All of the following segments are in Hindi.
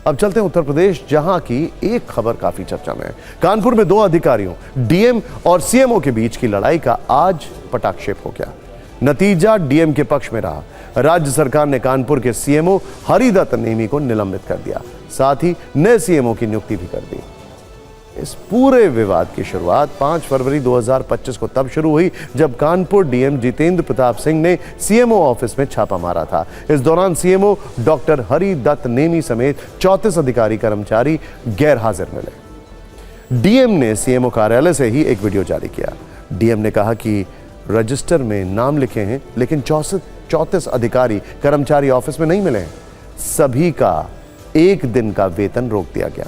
अब चलते हैं उत्तर प्रदेश, जहां की एक खबर काफी चर्चा में है। कानपुर में दो अधिकारियों डीएम और सीएमओ के बीच की लड़ाई का आज पटाक्षेप हो गया। नतीजा डीएम के पक्ष में रहा। राज्य सरकार ने कानपुर के सीएमओ हरिदत्त नेमी को निलंबित कर दिया, साथ ही नए सीएमओ की नियुक्ति भी कर दी। इस पूरे विवाद की शुरुआत 5 फरवरी 2025 को तब शुरू हुई जब कानपुर डीएम जितेंद्र प्रताप सिंह ने सीएमओ ऑफिस में छापा मारा था। इस दौरान सीएमओ डॉक्टर हरिदत्त नेमी समेत 34 अधिकारी कर्मचारी गैर हाजिर मिले। डीएम ने सीएमओ कार्यालय से ही एक वीडियो जारी किया। डीएम ने कहा कि रजिस्टर में नाम लिखे हैं, लेकिन 34 अधिकारी कर्मचारी ऑफिस में नहीं मिले हैं। सभी का एक दिन का वेतन रोक दिया गया।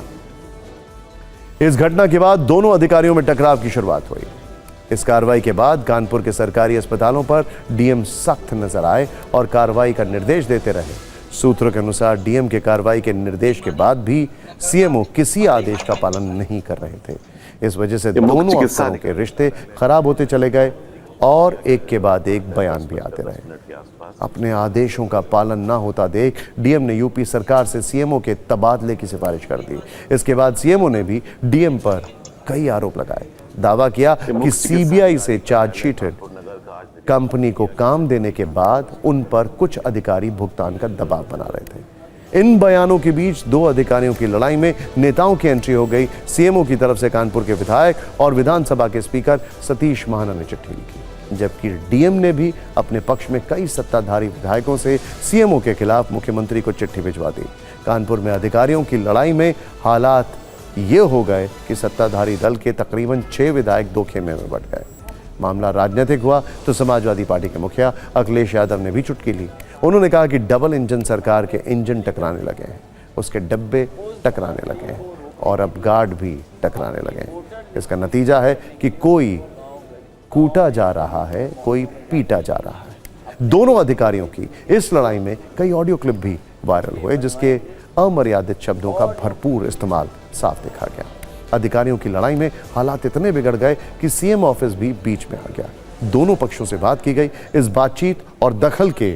इस घटना के बाद दोनों अधिकारियों में टकराव की शुरुआत हुई। इस कार्रवाई के बाद कानपुर के सरकारी अस्पतालों पर डीएम सख्त नजर आए और कार्रवाई का निर्देश देते रहे। सूत्रों के अनुसार डीएम के कार्रवाई के निर्देश के बाद भी सीएमओ किसी आदेश का पालन नहीं कर रहे थे। इस वजह से दोनों अफसरों के रिश्ते खराब होते चले गए और एक के बाद एक बयान भी आते रहे। अपने आदेशों का पालन ना होता देख डीएम ने यूपी सरकार से सीएमओ के तबादले की सिफारिश कर दी। इसके बाद सीएमओ ने भी डीएम पर कई आरोप लगाए। दावा किया कि सीबीआई से चार्जशीटेड कंपनी को काम देने के बाद उन पर कुछ अधिकारी भुगतान का दबाव बना रहे थे। इन बयानों के बीच दो अधिकारियों की लड़ाई में नेताओं की एंट्री हो गई। सीएमओ की तरफ से कानपुर के विधायक और विधानसभा के स्पीकर सतीश महाना ने चिट्ठी लिखी, जबकि डीएम ने भी अपने पक्ष में कई सत्ताधारी विधायकों से सीएमओ के खिलाफ मुख्यमंत्री को चिट्ठी भिजवा दी। कानपुर में अधिकारियों की लड़ाई में हालात ये हो गए कि सत्ताधारी दल के तकरीबन 6 विधायक दो खेमे में बट गए। मामला राजनीतिक हुआ तो समाजवादी पार्टी के मुखिया अखिलेश यादव ने भी चुटकी ली। उन्होंने कहा कि डबल इंजन सरकार के इंजन टकराने लगे हैं, उसके डब्बे टकराने लगे हैं और अब गार्ड भी टकराने लगे हैं। इसका नतीजा है कि कोई कूटा जा रहा है, कोई पीटा जा रहा है। दोनों अधिकारियों की इस लड़ाई में कई ऑडियो क्लिप भी वायरल हुए, जिसके अमर्यादित शब्दों का भरपूर इस्तेमाल साफ देखा गया। अधिकारियों की लड़ाई में हालात इतने बिगड़ गए कि सीएम ऑफिस भी बीच में आ गया। दोनों पक्षों से बात की गई। इस बातचीत और दखल के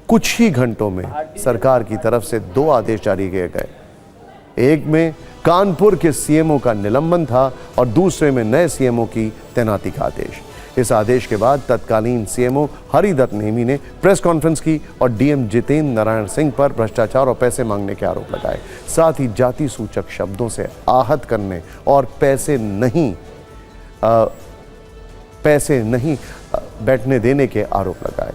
कुछ ही घंटों में सरकार की तरफ से 2 आदेश जारी किए गए। एक में कानपुर के सीएमओ का निलंबन था और दूसरे में नए सीएमओ की तैनाती का आदेश। इस आदेश के बाद तत्कालीन सीएमओ हरिदत्त नेमी ने प्रेस कॉन्फ्रेंस की और डीएम जितेंद्र नारायण सिंह पर भ्रष्टाचार और पैसे मांगने के आरोप लगाए। साथ ही जाति सूचक शब्दों से आहत करने और पैसे नहीं बैठने देने के आरोप लगाए।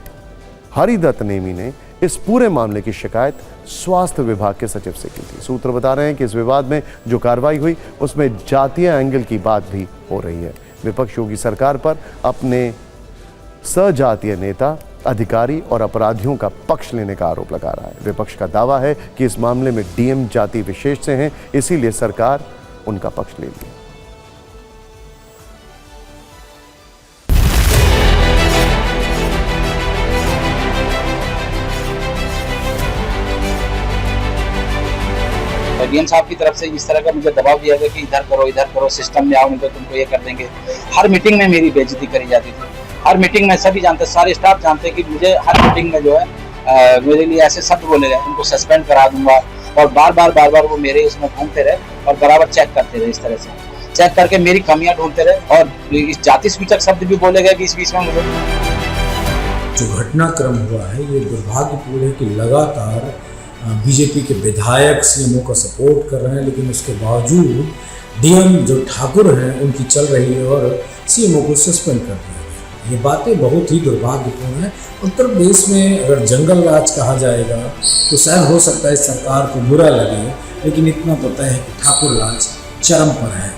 हरिदत्त नेमी ने इस पूरे मामले की शिकायत स्वास्थ्य विभाग के सचिव से की थी। सूत्र बता रहे हैं कि इस विवाद में जो कार्रवाई हुई उसमें जातीय एंगल की बात भी हो रही है। विपक्ष योगी सरकार पर अपने सजातीय नेता, अधिकारी और अपराधियों का पक्ष लेने का आरोप लगा रहा है। विपक्ष का दावा है कि इस मामले में डीएम जाति विशेष से हैं, इसीलिए सरकार उनका पक्ष ले ली। डीएम साहब की तरफ से इस तरह का मुझे दबाव दिया गया कि इधर करो, सिस्टम में आओ, नहीं तो तुमको ये कर देंगे। हर मीटिंग में मेरी बेइज्जती करी जाती थी। हर मीटिंग में सभी जानते, सारे स्टाफ जानते कि मुझे हर मीटिंग में जो है मेरे लिए ऐसे शब्द बोले गए, उनको सस्पेंड करा दूंगा। और बार बार वो मेरे उसमें घूमते रहे और बराबर चेक करते रहे। इस तरह से चेक करके मेरी कमियां ढूंढते रहे और इस जाति सूचक शब्द भी बोले गए बीच बीच में मुझे। जो घटनाक्रम हुआ है ये दुर्भाग्यपूर्ण है कि लगातार बीजेपी के विधायक सीएमओ का सपोर्ट कर रहे हैं, लेकिन उसके बावजूद डीएम जो ठाकुर हैं उनकी चल रही है और सीएमओ को सस्पेंड कर दिया गया। ये बातें बहुत ही दुर्भाग्यपूर्ण है। उत्तर प्रदेश में अगर जंगल राज कहा जाएगा तो शायद हो सकता है सरकार को बुरा लगे, लेकिन इतना पता है कि ठाकुर राज चरम पर है।